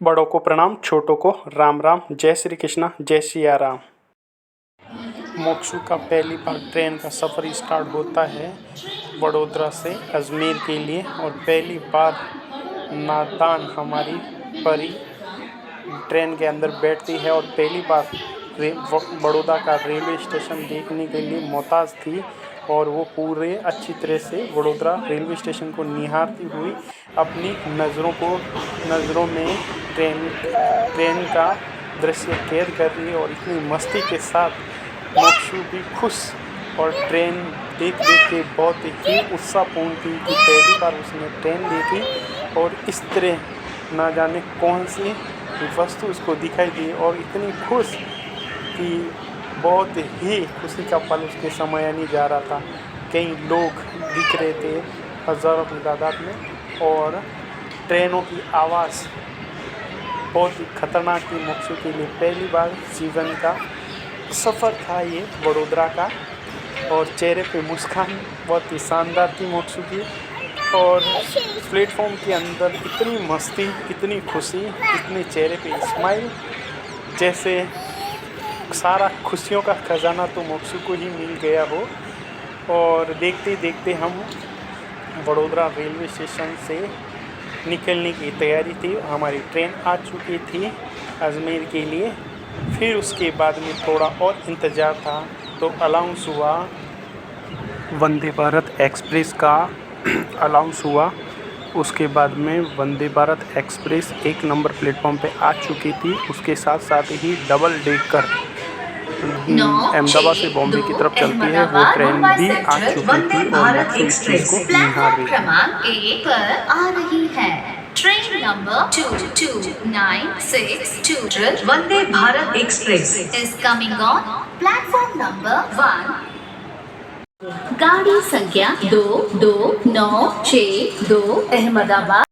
बड़ों को प्रणाम, छोटों को राम राम। जय श्री कृष्णा, जय सिया राम। मोक्षू का पहली बार ट्रेन का सफ़र स्टार्ट होता है वडोदरा से अजमेर के लिए। और पहली बार नादान हमारी परी ट्रेन के अंदर बैठती है और पहली बार बड़ौदा का रेलवे स्टेशन देखने के लिए मोहताज थी। और वो पूरे अच्छी तरह से वडोदरा रेलवे स्टेशन को निहारती हुई अपनी नज़रों में ट्रेन का दृश्य कैद कर रही है। और इतनी मस्ती के साथ मोक्षू भी खुश और ट्रेन देख के बहुत ही उत्साहपूर्ण थी कि पहली बार उसने ट्रेन देखी। और इस तरह ना जाने कौन सी वस्तु उसको दिखाई दी और इतनी खुश कि बहुत ही खुशी का पल उसके समय नहीं जा रहा था। कई लोग दिख रहे थे हज़ारों की तादाद में और ट्रेनों की आवाज़ बहुत ही खतरनाक थी। मोक्षू के लिए पहली बार जीवन का सफ़र था ये वडोदरा का। और चेहरे पे मुस्कान बहुत ही शानदार थी मोक्षू की। और प्लेटफॉर्म के अंदर इतनी मस्ती, इतनी खुशी, इतने चेहरे पे स्माइल, जैसे सारा खुशियों का खजाना तो मोक्षू को ही मिल गया हो। और देखते देखते हम वडोदरा रेलवे स्टेशन से निकलने की तैयारी थी। हमारी ट्रेन आ चुकी थी अजमेर के लिए। फिर उसके बाद में थोड़ा और इंतज़ार था तो अनाउंस हुआ, वंदे भारत एक्सप्रेस का अनाउंस हुआ। उसके बाद में Vande Bharat express 1 number platform पे आ चुकी थी। उसके साथ साथ ही डबल डेकर अहमदाबाद से बॉम्बे की तरफ चलती है वो ट्रेन भी आ चुकी थी। और मोक्षू इस चीज़ को निहार रही क्रमांक 1 पर आ रही है। Train number 2296 Vande Bharat express is coming on platform number 1। गाड़ी संख्या 22962 अहमदाबाद।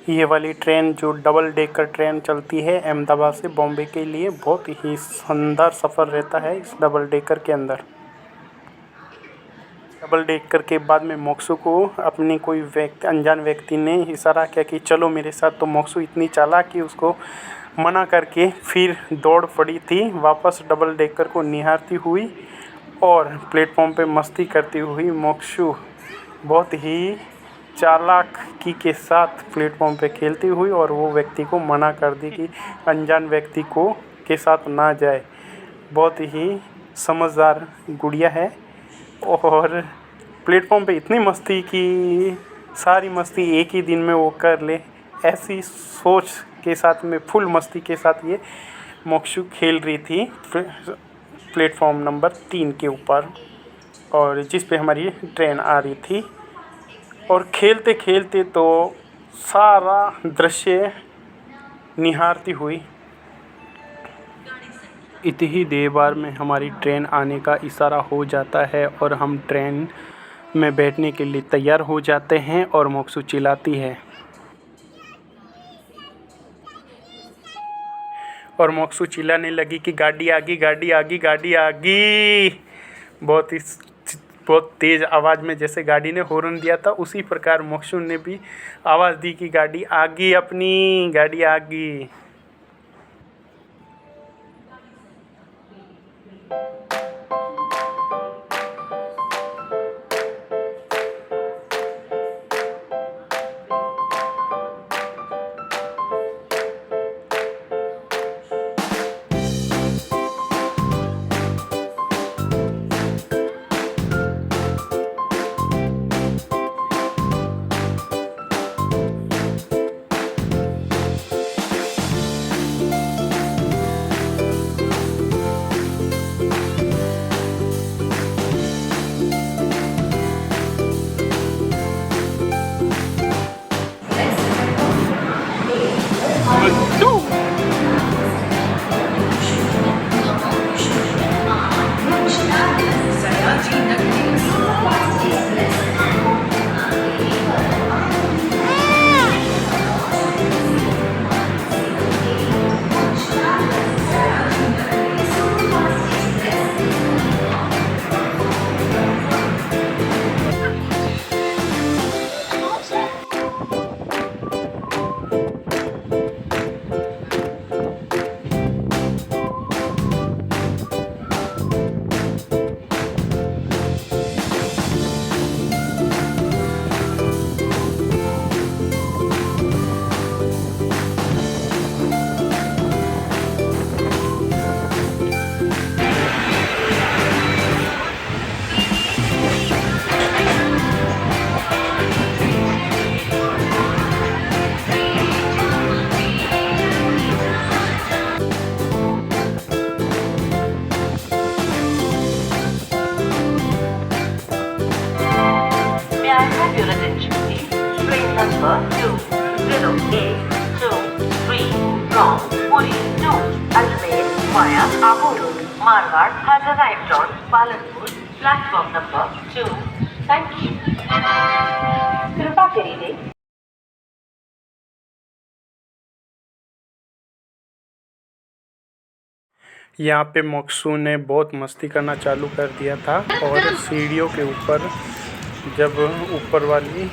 ये वाली ट्रेन जो डबल डेकर ट्रेन चलती है अहमदाबाद से बॉम्बे के लिए, बहुत ही शानदार सफ़र रहता है इस डबल डेकर के अंदर। डबल डेकर के बाद में मोक्षू को अपनी कोई अनजान व्यक्ति ने इशारा किया कि चलो मेरे साथ। तो मोक्षू इतनी चालाक कि उसको मना करके फिर दौड़ पड़ी थी वापस डबल डेकर को निहारती हुई। और प्लेटफॉर्म पे मस्ती करती हुई मोक्षू बहुत ही चालाकी के साथ प्लेटफॉर्म पे खेलती हुई और वो व्यक्ति को मना कर दी कि अनजान व्यक्ति के साथ ना जाए। बहुत ही समझदार गुड़िया है। और प्लेटफॉर्म पे इतनी मस्ती कि सारी मस्ती एक ही दिन में वो कर ले, ऐसी सोच के साथ में फुल मस्ती के साथ ये मोक्षू खेल रही थी प्लेटफॉर्म नंबर 3 के ऊपर। और जिस पे हमारी ट्रेन आ रही थी। और खेलते खेलते तो सारा दृश्य निहारती हुई इतनी ही देर बाद में हमारी ट्रेन आने का इशारा हो जाता है और हम ट्रेन में बैठने के लिए तैयार हो जाते हैं। और मोक्षू चिल्लाती है और मोक्षू चिल्लाने लगी कि गाड़ी आ गई, गाड़ी आ गई, गाड़ी आ गई। बहुत तेज़ आवाज़ में जैसे गाड़ी ने हॉर्न दिया था उसी प्रकार मोक्षू ने भी आवाज़ दी कि गाड़ी आ गई, अपनी गाड़ी आ गई। 208223 from Puri to Ajmer via Abu Road, Marwar has arrived on Palanpur, platform number 2. Thank you. कृपा करिए यहाँ पे मोक्सू ने बहुत मस्ती करना चालू कर दिया था और सीढ़ियों के ऊपर जब ऊपर वाली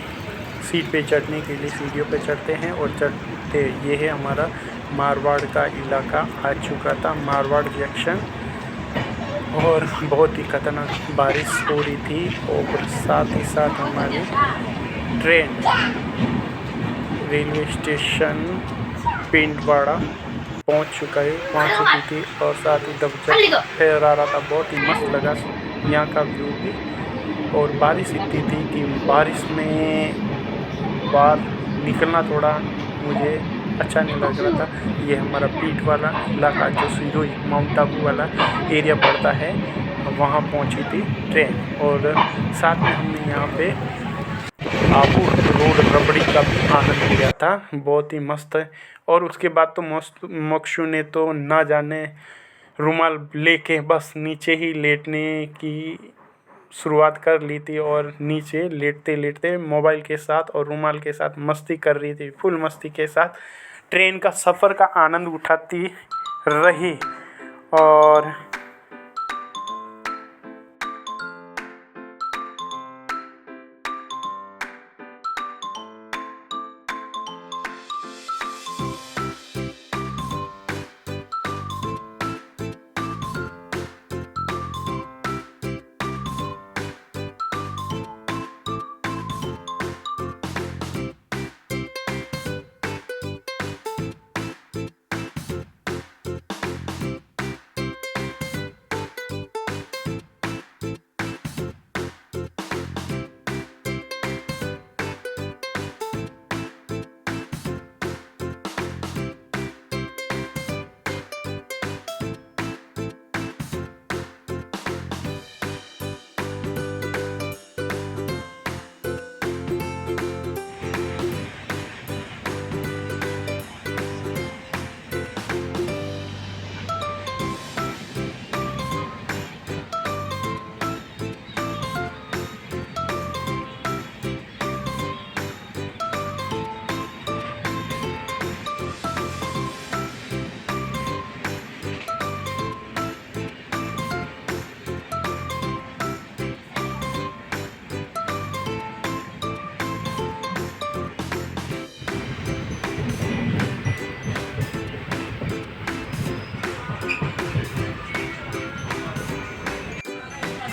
सीट पे चढ़ने के लिए सीढ़ियों पे चढ़ते हैं और चढ़ते ये है हमारा मारवाड़ का इलाका आ चुका था, मारवाड़ जंक्शन। और बहुत ही खतरनाक बारिश हो रही थी और साथ ही साथ हमारी ट्रेन रेलवे स्टेशन पिंडवाड़ा पहुंच चुकी थी और साथ ही दबदबा फहरा रहा था। बहुत ही मस्त लगा यहाँ का व्यू भी। और बारिश इतनी थी कि बारिश में बाहर निकलना थोड़ा मुझे अच्छा नहीं लग रहा था। ये हमारा पीठ वाला इलाका जो सिरोही माउंट आबू वाला एरिया पड़ता है, वहाँ पहुँची थी ट्रेन। और साथ में हमने यहाँ पे आबू रोड रबड़ी का भी आनंद लिया था, बहुत ही मस्त है। और उसके बाद तो मोक्षु ने तो ना जाने रुमाल लेके बस नीचे ही लेटने की शुरुआत कर ली थी और नीचे लेटते लेटते मोबाइल के साथ और रुमाल के साथ मस्ती कर रही थी। फुल मस्ती के साथ ट्रेन का सफ़र का आनंद उठाती रही। और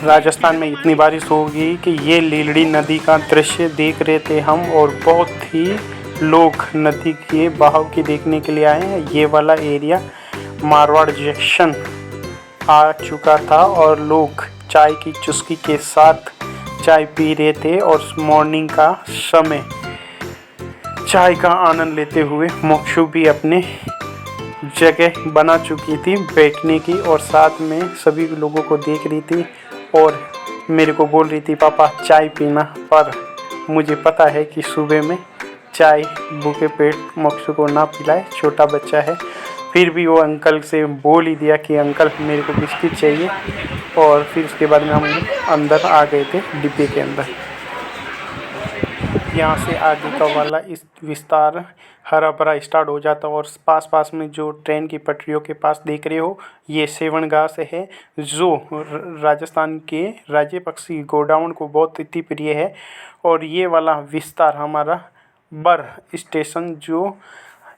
राजस्थान में इतनी बारिश होगी कि ये लीलड़ी नदी का दृश्य देख रहे थे हम। और बहुत ही लोग नदी के बहाव की देखने के लिए आए हैं। ये वाला एरिया मारवाड़ जंक्शन आ चुका था और लोग चाय की चुस्की के साथ चाय पी रहे थे और मॉर्निंग का समय चाय का आनंद लेते हुए मोक्षु भी अपने जगह बना चुकी थी बैठने की और साथ में सभी लोगों को देख रही थी और मेरे को बोल रही थी पापा चाय पीना। पर मुझे पता है कि सुबह में चाय भूखे पेट मोक्षु को ना पिलाए, छोटा बच्चा है। फिर भी वो अंकल से बोल ही दिया कि अंकल मेरे को बिस्किट चाहिए। और फिर उसके बाद में हम अंदर आ गए थे डिब्बे के अंदर। यहाँ से आगे का वाला इस विस्तार हरा भरा स्टार्ट हो जाता और पास में जो ट्रेन की पटरियों के पास देख रहे हो ये सेवन घास है, जो राजस्थान के राज्य पक्षी गोडाउन को बहुत अति प्रिय है। और ये वाला विस्तार हमारा बर स्टेशन जो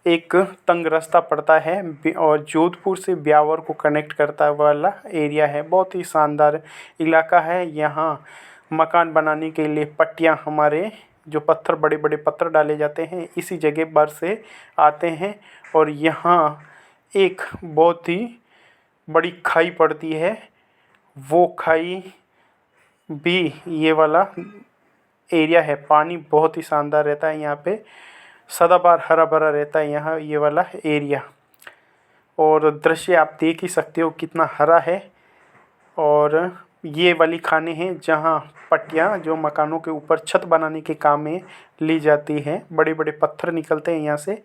एक तंग रास्ता पड़ता है और जोधपुर से ब्यावर को कनेक्ट करता वाला एरिया है। बहुत ही शानदार इलाका है। यहाँ मकान बनाने के लिए पट्टियाँ हमारे जो पत्थर बड़े बड़े पत्थर डाले जाते हैं इसी जगह पर से आते हैं। और यहाँ एक बहुत ही बड़ी खाई पड़ती है, वो खाई भी ये वाला एरिया है। पानी बहुत ही शानदार रहता है यहाँ पे, सदाबहार हरा भरा रहता है यहाँ ये वाला एरिया। और दृश्य आप देख ही सकते हो कितना हरा है और ये वाली खाने हैं जहाँ पट्टियाँ जो मकानों के ऊपर छत बनाने के काम में ली जाती हैं। बड़े बड़े पत्थर निकलते हैं यहाँ से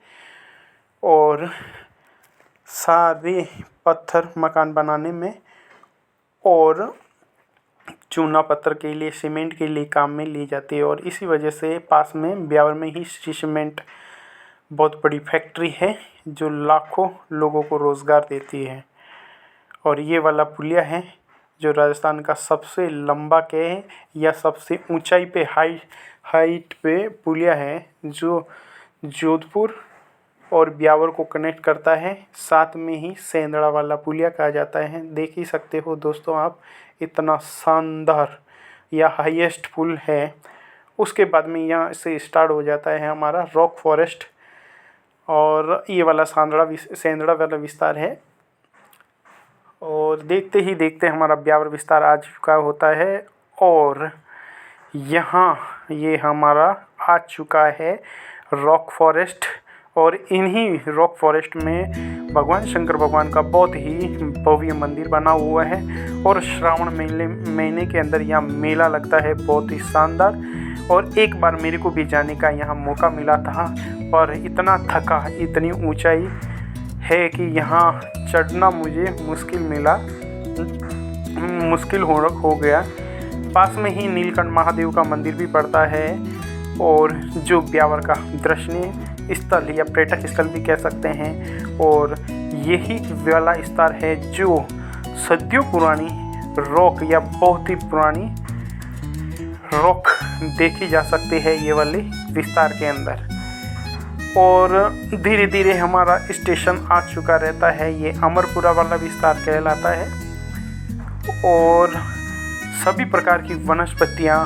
और सारे पत्थर मकान बनाने में और चूना पत्थर के लिए, सीमेंट के लिए काम में ली जाती है। और इसी वजह से पास में ब्यावर में ही श्री सीमेंट बहुत बड़ी फैक्ट्री है जो लाखों लोगों को रोज़गार देती है। और ये वाला पुलिया है जो राजस्थान का सबसे लंबा कहे या सबसे ऊंचाई पे हाइट पे पुलिया है जो जोधपुर और ब्यावर को कनेक्ट करता है। साथ में ही सेंदड़ा वाला पुलिया कहा जाता है। देख ही सकते हो दोस्तों आप, इतना शानदार या हाईएस्ट पुल है। उसके बाद में यहाँ से स्टार्ट हो जाता है हमारा रॉक फॉरेस्ट और ये वाला सेंदड़ा वाला विस्तार है। और देखते ही देखते हमारा ब्यावर विस्तार आ चुका होता है और यहाँ ये हमारा आ चुका है रॉक फॉरेस्ट। और इन्हीं रॉक फॉरेस्ट में भगवान शंकर भगवान का बहुत ही भव्य मंदिर बना हुआ है। और श्रावण महीने के अंदर यहाँ मेला लगता है बहुत ही शानदार। और एक बार मेरे को भी जाने का यहाँ मौका मिला था पर इतना थका, इतनी ऊंचाई है कि यहाँ चढ़ना मुझे मुश्किल हो गया। पास में ही नीलकंठ महादेव का मंदिर भी पड़ता है और जो ब्यावर का दर्शनीय स्थल या पर्यटक स्थल भी कह सकते हैं। और यही वाला स्थान है जो सदियों पुरानी रॉक या बहुत ही पुरानी रॉक देखी जा सकती है ये वाले विस्तार के अंदर। और धीरे धीरे हमारा स्टेशन आ चुका रहता है। ये अमरपुरा वाला विस्तार कहलाता है और सभी प्रकार की वनस्पतियाँ,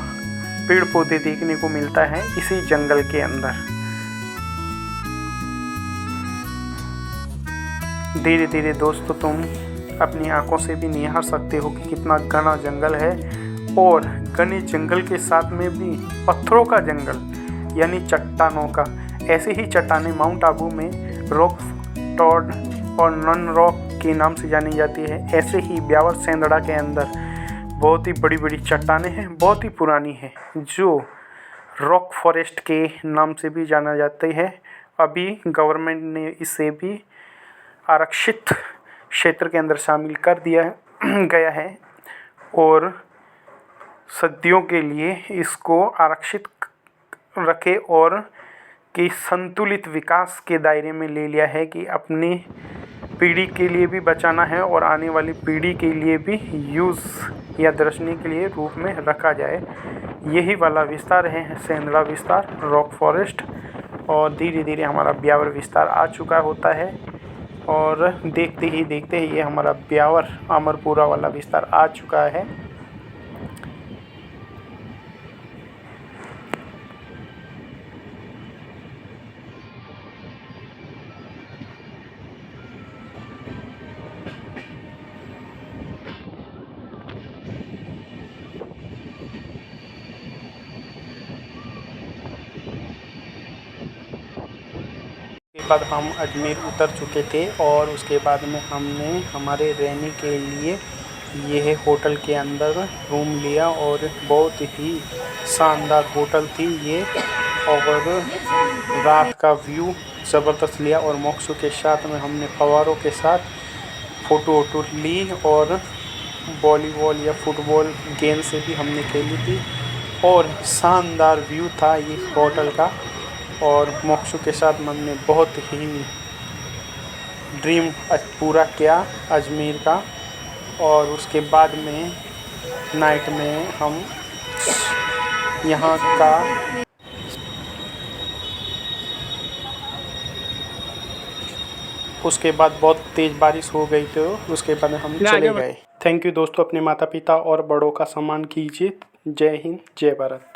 पेड़ पौधे देखने को मिलता है इसी जंगल के अंदर। धीरे धीरे दोस्तों तुम अपनी आंखों से भी निहार सकते हो कि कितना घना जंगल है। और घने जंगल के साथ में भी पत्थरों का जंगल यानी चट्टानों का। ऐसे ही चट्टानें माउंट आबू में रॉक टॉड और नन रॉक के नाम से जानी जाती है। ऐसे ही ब्यावर सेंदड़ा के अंदर बहुत ही बड़ी बड़ी चट्टानें हैं, बहुत ही पुरानी है, जो रॉक फॉरेस्ट के नाम से भी जाना जाता है। अभी गवर्नमेंट ने इसे भी आरक्षित क्षेत्र के अंदर शामिल कर दिया गया है और सदियों के लिए इसको आरक्षित रखे और कि संतुलित विकास के दायरे में ले लिया है कि अपनी पीढ़ी के लिए भी बचाना है और आने वाली पीढ़ी के लिए भी यूज़ या दर्शनीय के लिए रूप में रखा जाए। यही वाला विस्तार है सेंदड़ा विस्तार, रॉक फॉरेस्ट। और धीरे धीरे हमारा ब्यावर विस्तार आ चुका होता है और देखते ही देखते ये हमारा ब्यावर अमरपुरा वाला विस्तार आ चुका है। उसके बाद हम अजमेर उतर चुके थे और उसके बाद में हमने हमारे रहने के लिए यह होटल के अंदर रूम लिया और बहुत ही शानदार होटल थी ये। और रात का व्यू ज़बरदस्त लिया और मोक्सू के साथ में हमने फवारों के साथ फ़ोटो ली और वॉलीबॉल या फुटबॉल गेंद से भी हमने खेली थी। और शानदार व्यू था इस होटल का और मोक्सू के साथ हमने बहुत ही ड्रीम पूरा किया अजमेर का। और उसके बाद में नाइट में हम यहाँ का उसके बाद बहुत तेज़ बारिश हो गई तो उसके बाद हम चले गए। थैंक यू दोस्तों, अपने माता पिता और बड़ों का सम्मान कीजिए। जय हिंद, जय भारत।